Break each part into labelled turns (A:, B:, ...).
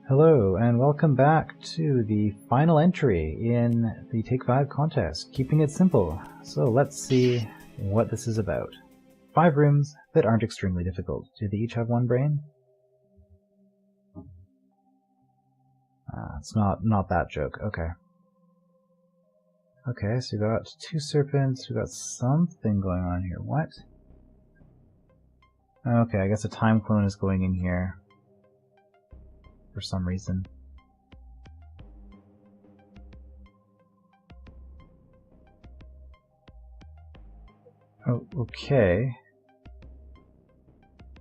A: Hello, and welcome back to the final entry in the Take 5 contest, keeping it simple. So let's see what this is about. 5 rooms that aren't extremely difficult. Do they each have 1 brain? It's not that joke. Okay. Okay, so we got 2 serpents, we got something going on here. What? Okay, I guess a time clone is going in here for some reason. Oh, okay.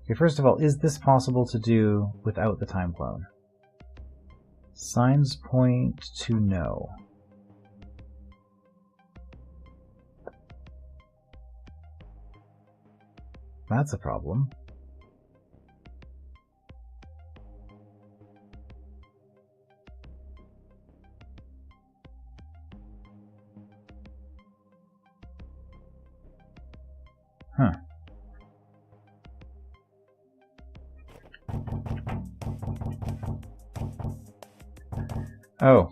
A: Okay, first of all, is this possible to do without the time clone? Signs point to no. That's a problem. Huh. Oh.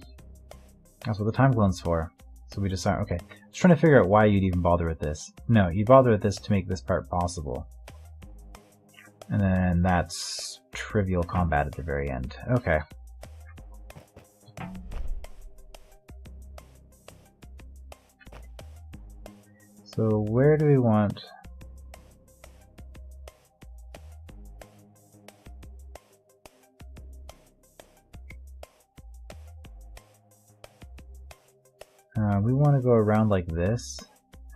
A: That's what the time clone's for. So we just aren't. Okay. I was trying to figure out why you'd even bother with this. No, you bother with this to make this part possible. And then that's trivial combat at the very end. Okay. So where do we want... we want to go around like this,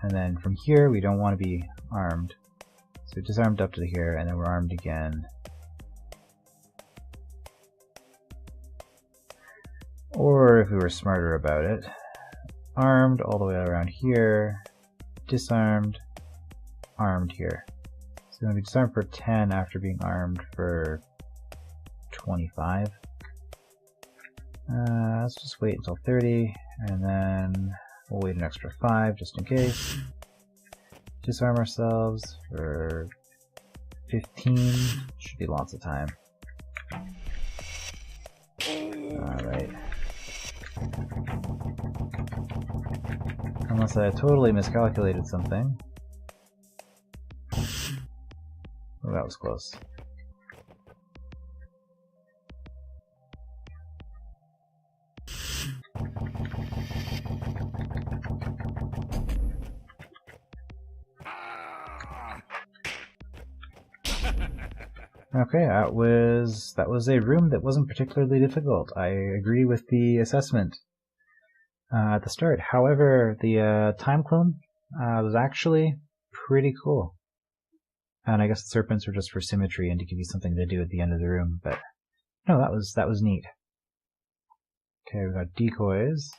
A: and then from here we don't want to be armed. So we're disarmed up to here, and then we're armed again. Or if we were smarter about it, armed all the way around here, disarmed, armed here. So we're going to be disarmed for 10 after being armed for 25. Let's just wait until 30, and then we'll wait an extra 5 just in case. Disarm ourselves for 15. Should be lots of time. Alright. Unless I totally miscalculated something. Oh, that was close. Okay, that was a room that wasn't particularly difficult. I agree with the assessment at the start. However, the time clone was actually pretty cool. And I guess the serpents were just for symmetry and to give you something to do at the end of the room. But no, that was neat. Okay, we got decoys.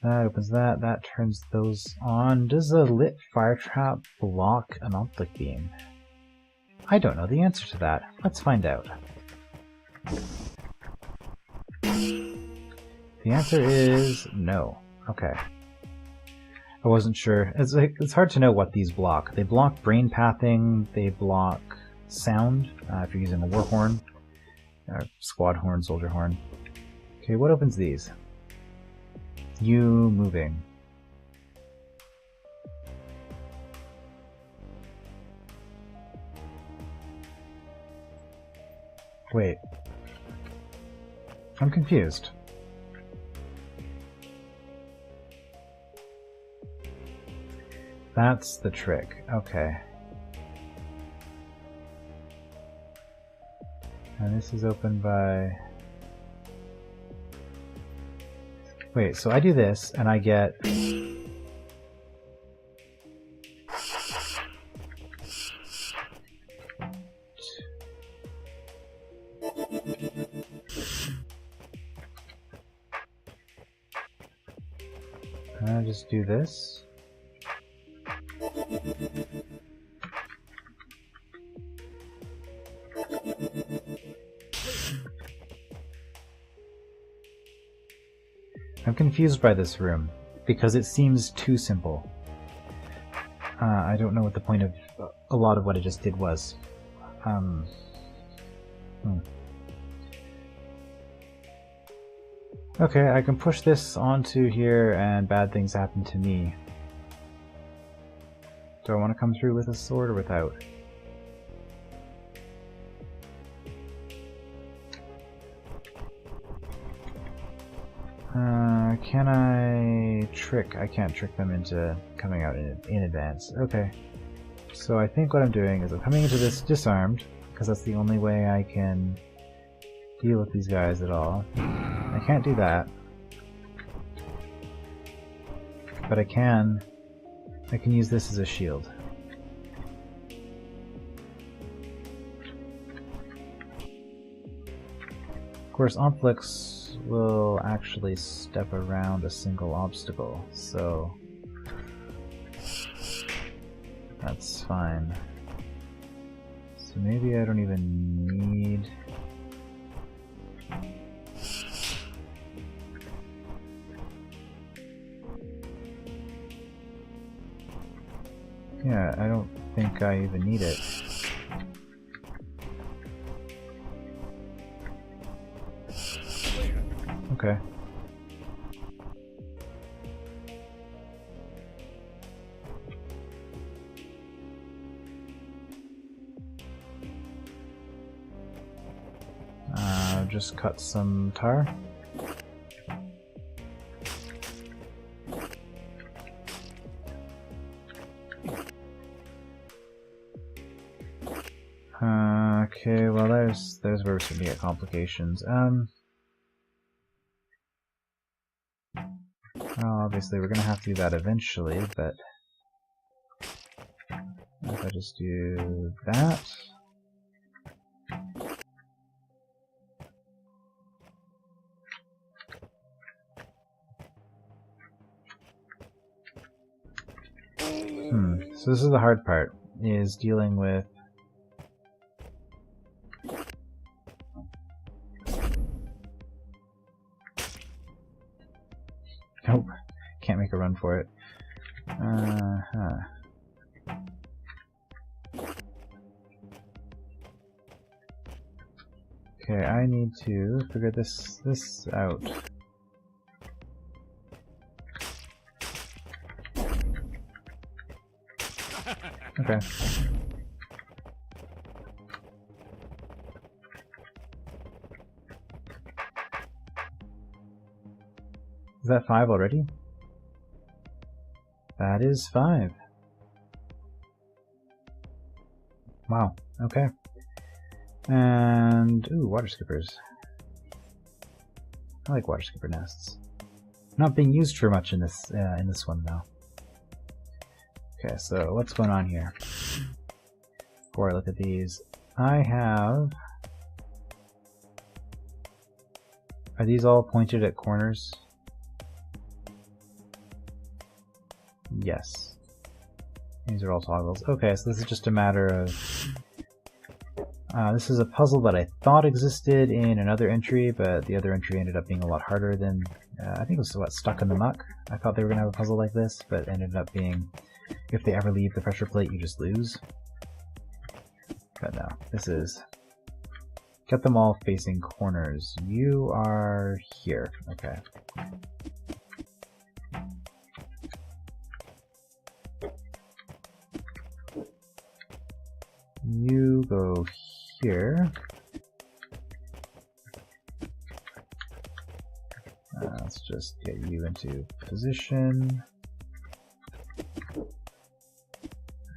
A: That opens that. That turns those on. Does a lit fire trap block an optic beam? I don't know the answer to that. Let's find out. The answer is no. Okay. I wasn't sure. It's hard to know what these block. They block brain pathing, they block sound, if you're using a war horn, squad horn, soldier horn. Okay, what opens these? You moving. Wait. I'm confused. That's the trick. Okay. And this is opened by... Wait, so I do this, and I get... I just do this. I'm confused by this room, because it seems too simple. I don't know what the point of a lot of what I just did was. Okay, I can push this onto here and bad things happen to me. Do I want to come through with a sword or without? Can I trick? I can't trick them into coming out in advance. Okay. So I think what I'm doing is I'm coming into this disarmed, because that's the only way I can deal with these guys at all. I can't do that. But I can use this as a shield. Of course, Omplix will actually step around a single obstacle, so that's fine. So maybe I don't even need... Yeah, I don't think I even need it. Okay. Just cut some tar. Okay, well there's where we're going to get complications. Obviously we're gonna have to do that eventually, but if I just do that. So this is the hard part, is dealing with... Nope, can't make a run for it. Okay, I need to figure this out. Okay. Is that 5 already? That is 5. Wow, okay. And, ooh, water skippers. I like water skipper nests. Not being used for much in this one though. Okay, so what's going on here? Before I look at these, I have... Are these all pointed at corners? Yes. These are all toggles. Okay, so this is just a matter of... this is a puzzle that I thought existed in another entry, but the other entry ended up being a lot harder than... I think it was, what, Stuck in the Muck? I thought they were going to have a puzzle like this, but ended up being... If they ever leave the pressure plate, you just lose. But no, this is... Get them all facing corners. You are here. Okay. You go here. Let's just get you into position.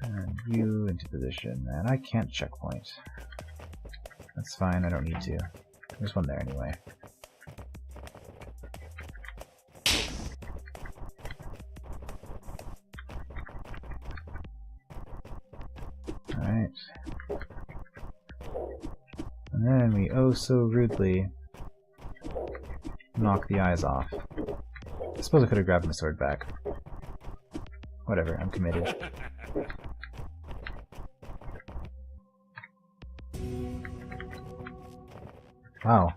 A: And you into position. And I can't checkpoint. That's fine, I don't need to. There's one there anyway. Alright. And then we oh so rudely knock the eyes off. I suppose I could have grabbed my sword back. Whatever, I'm committed. Wow.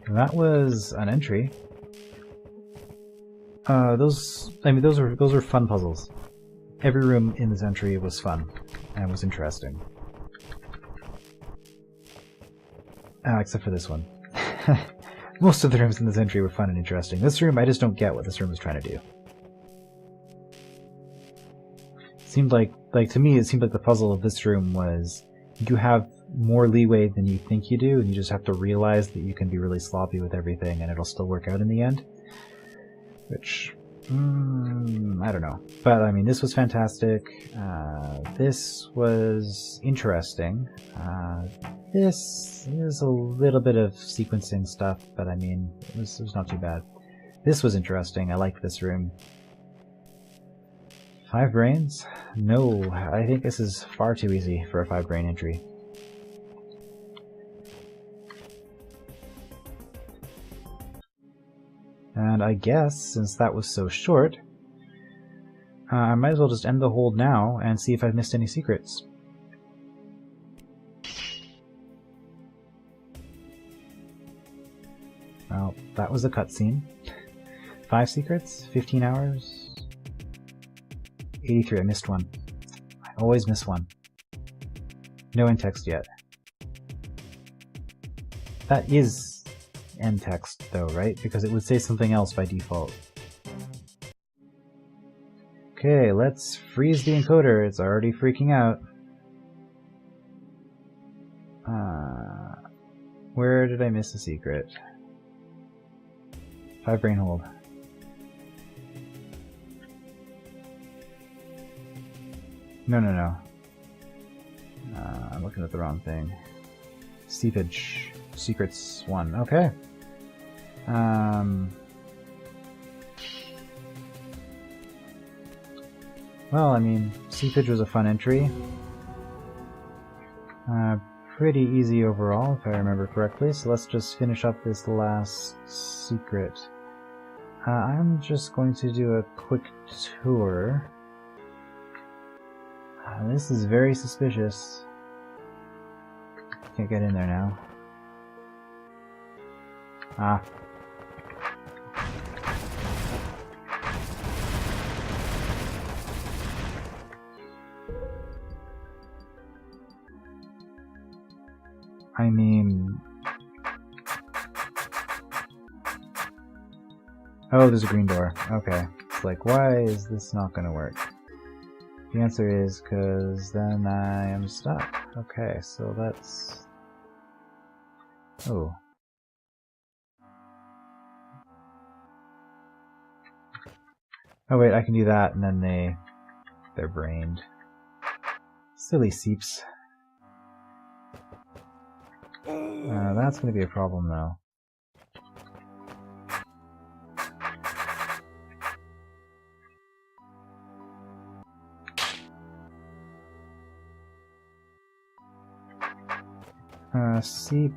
A: That was an entry. Those were fun puzzles. Every room in this entry was fun and was interesting. Except for this one. Most of the rooms in this entry were fun and interesting. This room, I just don't get what this room is trying to do. Seemed like to me, it seemed like the puzzle of this room was you have more leeway than you think you do, and you just have to realize that you can be really sloppy with everything and it'll still work out in the end. Which, I don't know. But, I mean, this was fantastic. This was interesting. This is a little bit of sequencing stuff, but I mean, it was not too bad. This was interesting. I liked this room. 5 brains? No, I think this is far too easy for a 5 brain entry. And I guess, since that was so short, I might as well just end the hold now and see if I've missed any secrets. Well, that was a cutscene. 5 secrets? 15 hours? 83, I missed one. I always miss one. No end text yet. That is end text though, right? Because it would say something else by default. Okay, let's freeze the encoder. It's already freaking out. Where did I miss a secret? 5 brain hold. No. I'm looking at the wrong thing. Seepage. Secrets 1. Okay. Well, I mean, seepage was a fun entry. Pretty easy overall, if I remember correctly. So let's just finish up this last secret. I'm just going to do a quick tour. This is very suspicious. Can't get in there now. Ah. I mean... Oh, there's a green door. Okay. It's like, why is this not gonna work? The answer is because then I am stuck. Okay, so that's... Oh. Oh wait, I can do that and then they're brained. Silly seeps. That's gonna be a problem though. Seep.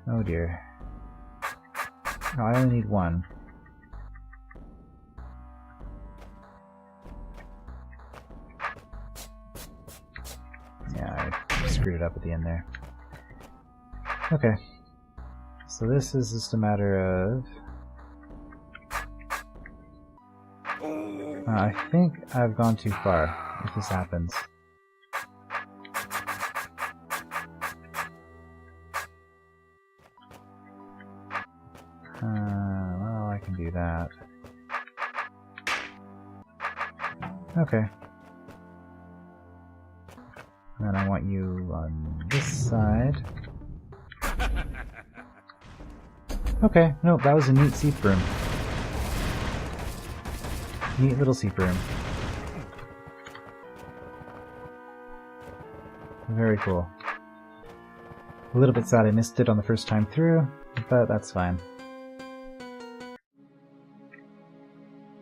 A: Oh dear. No, I only need 1. Yeah, I screwed it up at the end there. Okay. So this is just a matter of... I think I've gone too far, if this happens. Well, I can do that. Okay. And then I want you on this side. Okay, nope, that was a neat seep room. Neat little seep room. Very cool. A little bit sad I missed it on the first time through, but that's fine.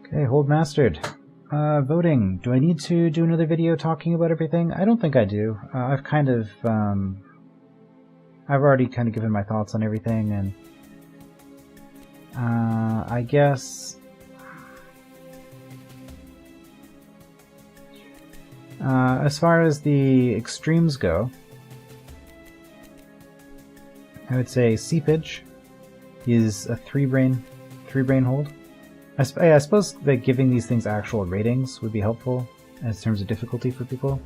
A: Okay, hold mastered. Voting. Do I need to do another video talking about everything? I don't think I do. I've already kind of given my thoughts on everything, and I guess as far as the extremes go, I would say seepage is a 3 brain hold. I suppose that giving these things actual ratings would be helpful in terms of difficulty for people.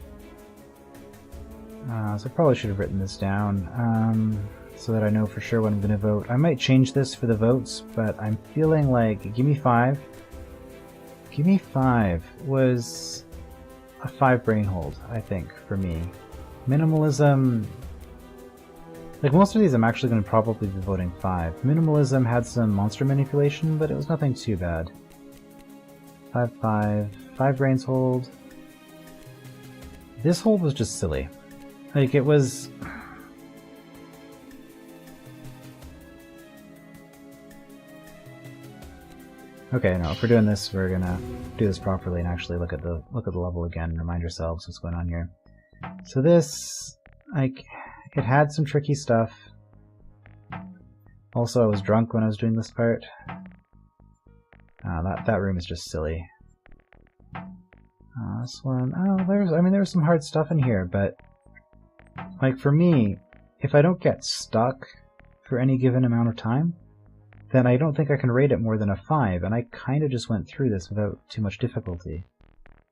A: So I probably should have written this down so that I know for sure when I'm going to vote. I might change this for the votes, but I'm feeling like Gimme 5. Gimme 5 was a 5 brain hold, I think, for me. Minimalism... Like, most of these I'm actually going to probably be voting 5. Minimalism had some monster manipulation, but it was nothing too bad. 5 brains hold. This hold was just silly. Like, it was... Okay, no, if we're doing this, we're gonna do this properly and actually look at the level again and remind ourselves what's going on here. So this, like, it had some tricky stuff. Also, I was drunk when I was doing this part. That room is just silly. This one, there's some hard stuff in here, but like for me, if I don't get stuck for any given amount of time, then I don't think I can rate it more than a 5, and I kind of just went through this without too much difficulty.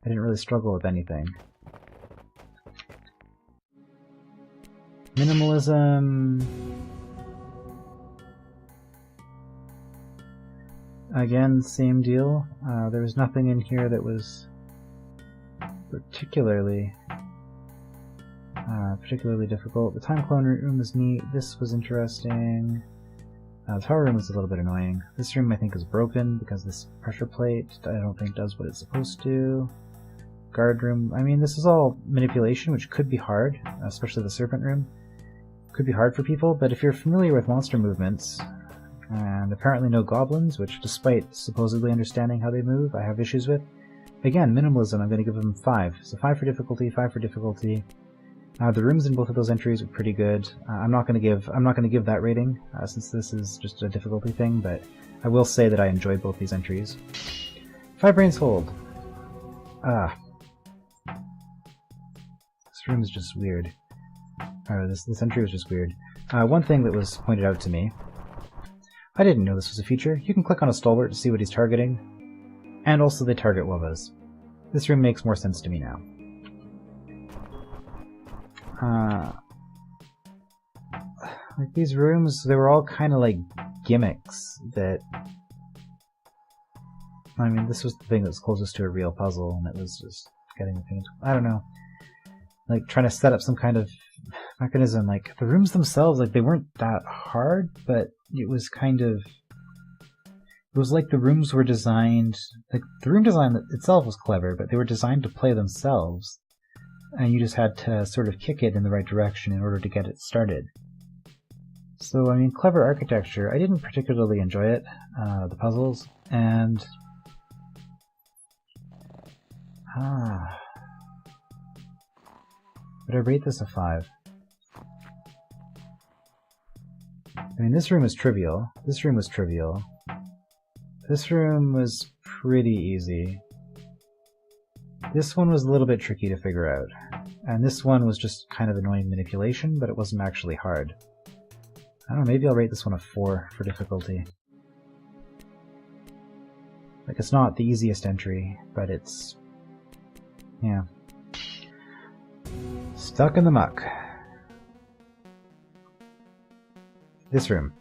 A: I didn't really struggle with anything. Minimalism... Again, same deal. There was nothing in here that was particularly difficult. The time clone room is neat. This was interesting. The power room is a little bit annoying. This room I think is broken because this pressure plate I don't think does what it's supposed to. Guard room, I mean this is all manipulation, which could be hard, especially the serpent room. Could be hard for people, but if you're familiar with monster movements, and apparently no goblins, which despite supposedly understanding how they move, I have issues with. Again, minimalism, I'm going to give them 5. So 5 for difficulty, 5 for difficulty. The rooms in both of those entries are pretty good. I'm not going to give that rating since this is just a difficulty thing, but I will say that I enjoyed both these entries. 5 brains hold. This room is just weird. This entry was just weird. One thing that was pointed out to me, I didn't know this was a feature. You can click on a stalwart to see what he's targeting, and also they target Wubas. This room makes more sense to me now. Like these rooms, they were all kind of like gimmicks that... I mean, this was the thing that was closest to a real puzzle, and it was just getting the thing... I don't know. Like, trying to set up some kind of mechanism. Like, the rooms themselves, like, they weren't that hard, but it was kind of... It was like the rooms were designed... Like, the room design itself was clever, but they were designed to play themselves. And you just had to sort of kick it in the right direction in order to get it started. So, I mean, clever architecture. I didn't particularly enjoy it, the puzzles, and... But I rate this a 5. I mean, this room is trivial. This room was trivial. This room was pretty easy. This one was a little bit tricky to figure out. And this one was just kind of annoying manipulation, but it wasn't actually hard. I don't know, maybe I'll rate this one a 4 for difficulty. Like, it's not the easiest entry, but it's... yeah. Stuck in the muck. This room.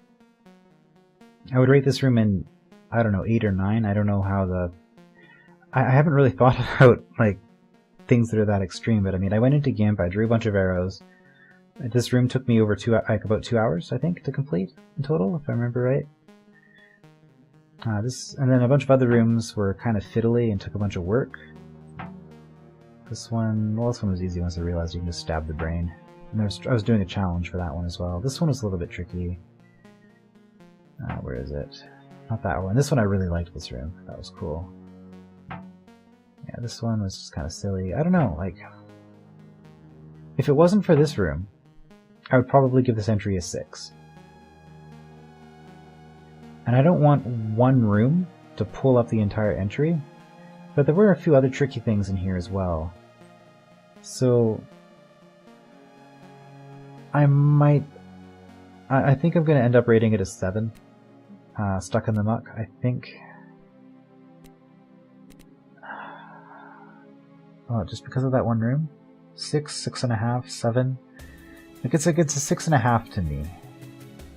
A: I would rate this room in, I don't know, 8 or 9. I don't know how the... I haven't really thought about, like, things that are that extreme, but I mean, I went into GIMP, I drew a bunch of arrows. This room took me over about 2 hours, I think, to complete in total, if I remember right. And then a bunch of other rooms were kind of fiddly and took a bunch of work. This one was easy once I realized you can just stab the brain. And I was doing a challenge for that one as well. This one was a little bit tricky. Where is it? Not that one. This one I really liked this room. That was cool. Yeah, this one was just kind of silly. I don't know, like... If it wasn't for this room, I would probably give this entry a 6. And I don't want one room to pull up the entire entry, but there were a few other tricky things in here as well. So... I think I'm going to end up rating it a 7. Stuck in the muck, I think... Oh, just because of that one room? 6, 6.5, 7. Like it's a 6.5 to me.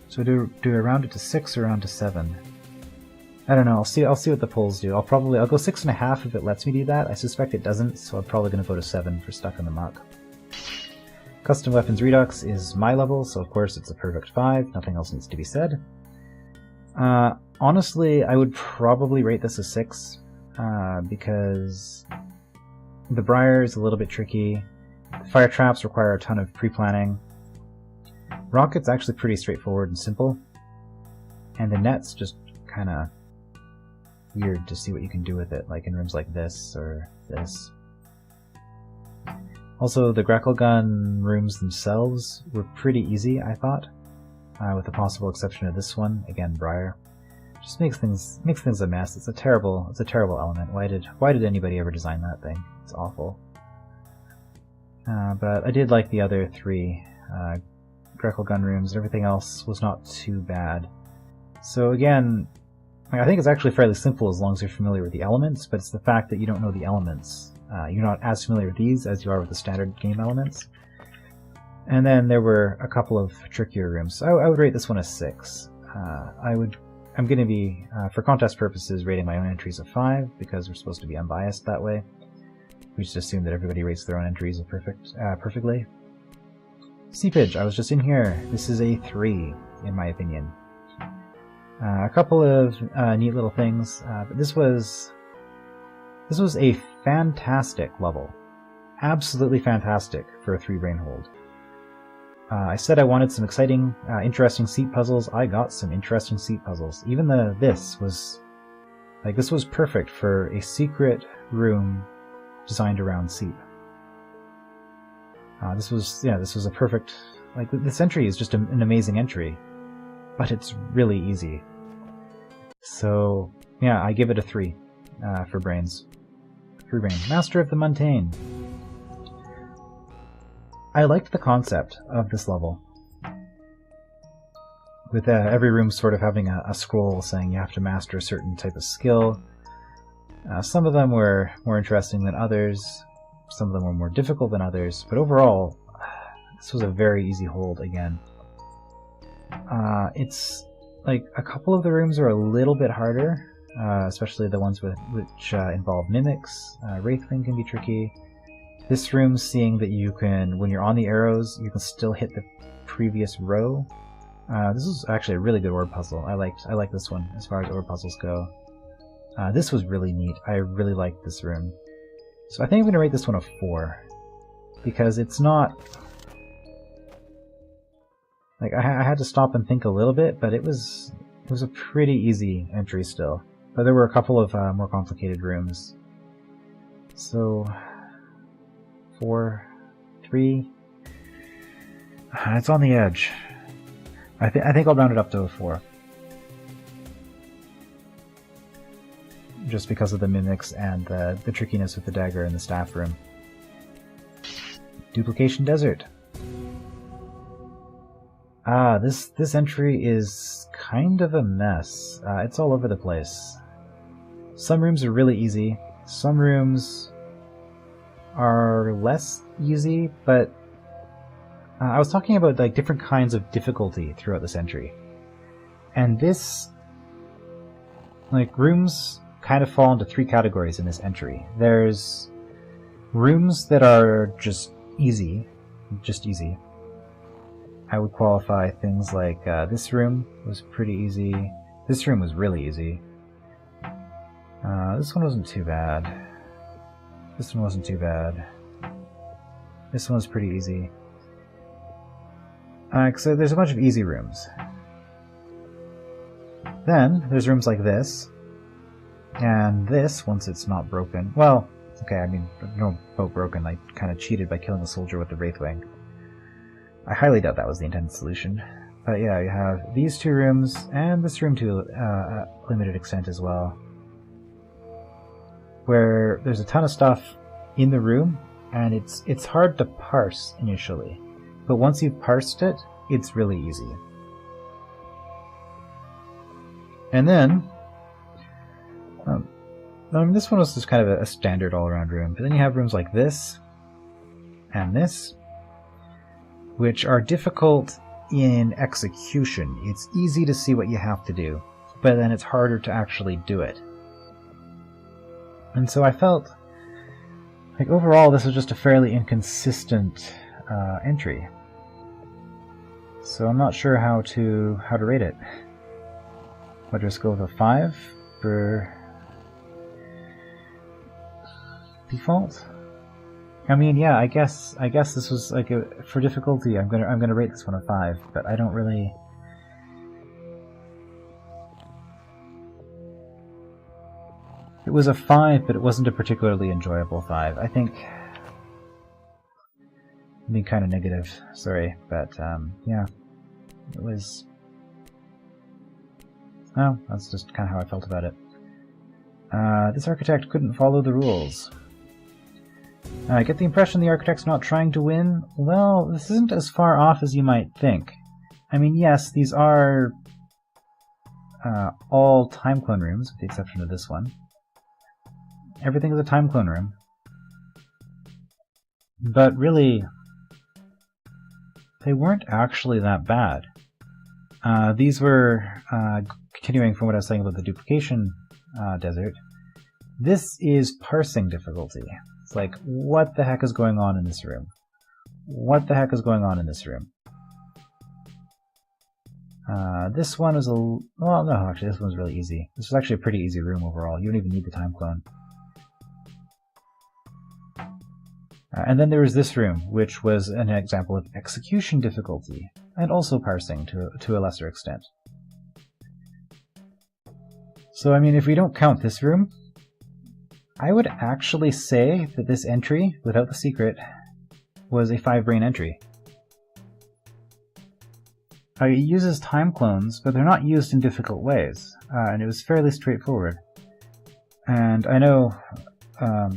A: So do I round it to 6 or round to 7? I don't know. I'll see what the polls do. I'll go 6.5 if it lets me do that. I suspect it doesn't, so I'm probably going to go to 7 for Stuck in the Muck. Custom Weapons Redux is my level, so of course it's a perfect 5. Nothing else needs to be said. Honestly, I would probably rate this a 6, because the Briar is a little bit tricky. Fire traps require a ton of pre-planning. Rocket's actually pretty straightforward and simple. And the net's just kind of weird to see what you can do with it, like in rooms like this or this. Also, the Grackle Gun rooms themselves were pretty easy, I thought, with the possible exception of this one. Again, Briar. Just makes things a mess. It's a terrible element. Why did anybody ever design that thing? It's awful. But I did like the other 3 Grackle Gun rooms. Everything else was not too bad. So again, I think it's actually fairly simple as long as you're familiar with the elements, but it's the fact that you don't know the elements. You're not as familiar with these as you are with the standard game elements. And then there were a couple of trickier rooms. So I would rate this one a 6. I'm going to be, for contest purposes, rating my own entries a 5, because we're supposed to be unbiased that way. We just assume that everybody rates their own entries perfectly. Seepage, I was just in here. This is a 3, in my opinion. A couple of neat little things, but this was a fantastic level. Absolutely fantastic for a 3-brain hold. I said I wanted some exciting, interesting seat puzzles. I got some interesting seat puzzles. Even this was perfect for a secret room designed around Seep. This was a perfect, this entry is just an amazing entry, but it's really easy. So yeah, I give it a 3 for brains. 3 brain. Master of the Mundane. I liked the concept of this level, with every room sort of having a scroll saying you have to master a certain type of skill. Some of them were more interesting than others, some of them were more difficult than others, but overall, this was a very easy hold again. It's like a couple of the rooms are a little bit harder, especially the ones which involve mimics. Wraithwing can be tricky. This room, seeing that you can, when you're on the arrows, you can still hit the previous row. This is actually a really good orb puzzle. I like this one as far as orb puzzles go. This was really neat. I really liked this room. So I think I'm going to rate this one a 4, because it's not... Like, I had to stop and think a little bit, but it was a pretty easy entry still. But there were a couple of more complicated rooms. So... 4, 3... It's on the edge. I think I'll round it up to a 4. Just because of the mimics and the trickiness with the dagger in the staff room. Duplication Desert. This entry is kind of a mess. It's all over the place. Some rooms are really easy. Some rooms are less easy, but I was talking about like different kinds of difficulty throughout this entry. And this, like, rooms kind of fall into 3 categories in this entry. There's rooms that are just easy. I would qualify things like this room was pretty easy. This room was really easy. This one wasn't too bad. This one wasn't too bad. This one was pretty easy. So there's a bunch of easy rooms. Then there's rooms like this. And this, once it's not broken... Well, okay, I mean, no boat broken. I kind of cheated by killing the soldier with the Wraithwing. I highly doubt that was the intended solution. But yeah, you have these 2 rooms, and this room to a limited extent as well, where there's a ton of stuff in the room, and it's hard to parse initially. But once you've parsed it, it's really easy. And then... I mean, this one was just kind of a standard all-around room, but then you have rooms like this, and this, which are difficult in execution. It's easy to see what you have to do, but then it's harder to actually do it. And so I felt like overall this was just a fairly inconsistent entry. So I'm not sure how to rate it. I'll just go with a 5 for default. I mean, yeah, I guess this was like for difficulty. I'm gonna rate this one a 5, but I don't really. It was a 5, but it wasn't a particularly enjoyable 5. I think. I'm being kind of negative, sorry, but yeah, it was. Oh, that's just kind of how I felt about it. This architect couldn't follow the rules. I get the impression the architect's not trying to win. Well, this isn't as far off as you might think. I mean, yes, these are all time clone rooms, with the exception of this one. Everything is a time clone room. But really, they weren't actually that bad. These were, continuing from what I was saying about the duplication desert, this is parsing difficulty. It's like, what the heck is going on in this room? What the heck is going on in this room? This one is a... well, no, actually, this one's really easy. This was actually a pretty easy room overall. You don't even need the time clone. And then there was this room, which was an example of execution difficulty, and also parsing to a lesser extent. So, I mean, if we don't count this room, I would actually say that this entry, without the secret, was a 5-brain entry. It uses time clones, but they're not used in difficult ways, and it was fairly straightforward. And I know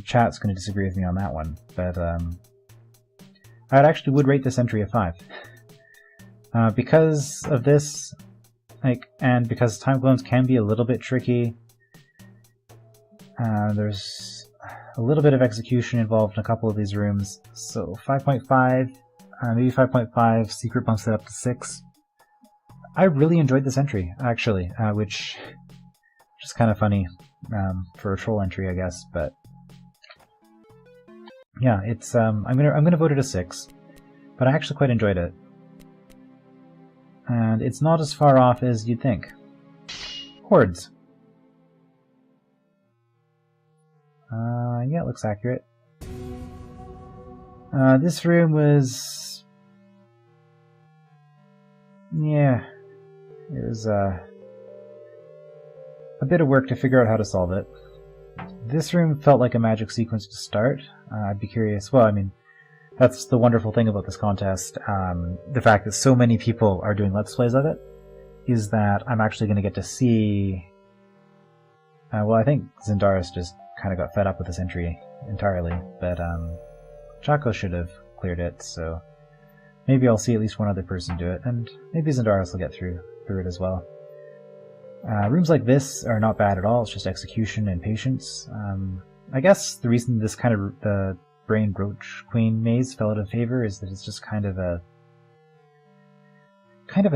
A: chat's going to disagree with me on that one, but I actually would rate this entry a 5. Because of this, and because time clones can be a little bit tricky, there's a little bit of execution involved in a couple of these rooms, so 5.5, maybe 5.5, secret bumps it up to 6. I really enjoyed this entry, actually, which is kind of funny for a troll entry, I guess, but yeah, it's I'm gonna vote it a 6, but I actually quite enjoyed it. And it's not as far off as you'd think. Hordes. Yeah, it looks accurate. This room was... yeah, it was a bit of work to figure out how to solve it. This room felt like a magic sequence to start. I'd be curious. Well, I mean, that's the wonderful thing about this contest. The fact that so many people are doing Let's Plays of it is that I'm actually going to get to see... well, I think Zendaris just kind of got fed up with this entry entirely, but Chaco should have cleared it, so maybe I'll see at least one other person do it, and maybe Zendaris will get through it as well. Rooms like this are not bad at all. It's just execution and patience. I guess the reason this kind of the Brain Roach Queen maze fell out of favor is that it's just kind of a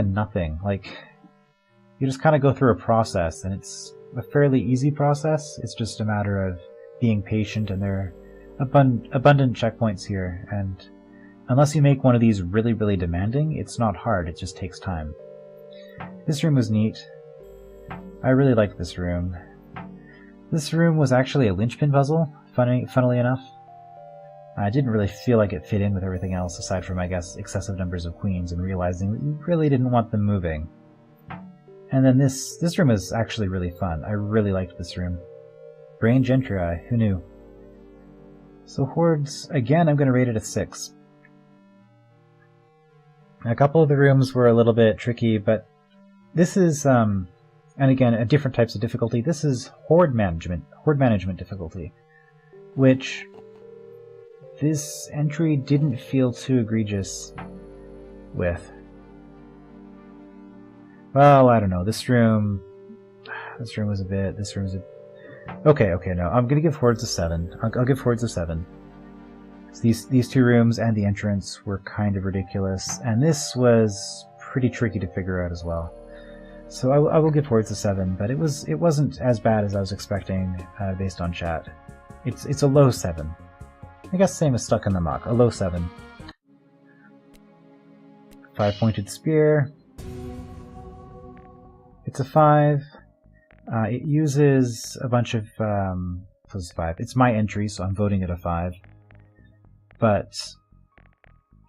A: nothing. Like, you just kind of go through a process, and it's a fairly easy process. It's just a matter of being patient, and there are abundant checkpoints here, and unless you make one of these really, really demanding, it's not hard. It just takes time. This room was neat. I really liked this room. This room was actually a linchpin puzzle, funnily enough. I didn't really feel like it fit in with everything else, aside from, I guess, excessive numbers of queens and realizing that you really didn't want them moving. And then this room is actually really fun. I really liked this room. Brain Gentry, who knew? So Hordes, again, I'm going to rate it a 6. A couple of the rooms were a little bit tricky, but this is, and again, different types of difficulty. This is horde management difficulty, which this entry didn't feel too egregious with. Well, I don't know. This room was a bit. Okay, no. I'm gonna give Hordes a 7. I'll give Hordes a 7. So these two rooms and the entrance were kind of ridiculous, and this was pretty tricky to figure out as well. So I will give Horde a 7, but it wasn't as bad as I was expecting based on chat. It's a low 7. I guess same as Stuck in the Muck, a low 7. 5-pointed spear. It's a 5. It uses a bunch of plus 5. It's my entry, so I'm voting it a 5. But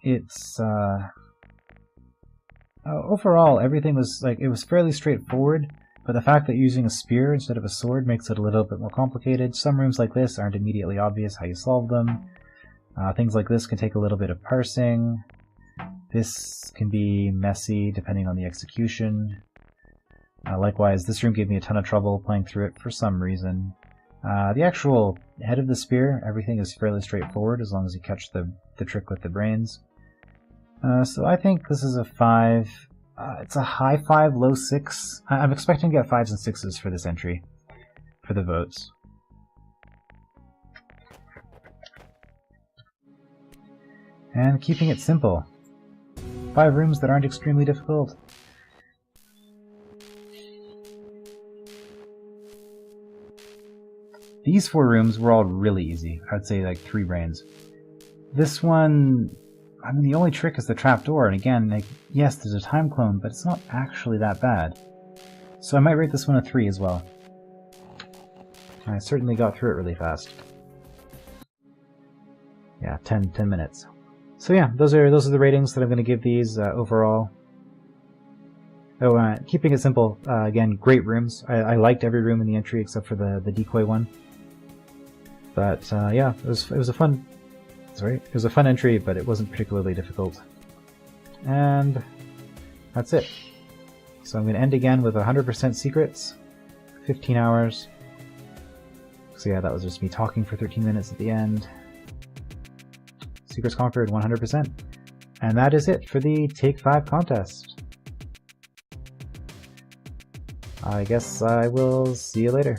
A: it's overall everything was it was fairly straightforward. But the fact that using a spear instead of a sword makes it a little bit more complicated. Some rooms like this aren't immediately obvious how you solve them. Things like this can take a little bit of parsing. This can be messy depending on the execution. Likewise, this room gave me a ton of trouble playing through it for some reason. The actual head of the spear, everything is fairly straightforward as long as you catch the trick with the brains. So I think this is a 5. It's a high 5, low 6. I'm expecting to get 5s and 6s for this entry, for the votes. And keeping it simple. 5 rooms that aren't extremely difficult. These 4 rooms were all really easy. I'd say like 3 brains. This one, I mean, the only trick is the trapdoor, and again, yes, there's a time clone, but it's not actually that bad. So I might rate this one a 3 as well. I certainly got through it really fast. Yeah, 10 minutes. So yeah, those are the ratings that I'm going to give these overall. Oh, keeping it simple, again, great rooms. I liked every room in the entry except for the decoy one. But yeah, it was a fun. It was a fun entry, but it wasn't particularly difficult. And that's it. So I'm going to end again with 100% secrets, 15 hours. So yeah, that was just me talking for 13 minutes at the end. Secrets conquered 100%. And that is it for the Take 5 contest. I guess I will see you later.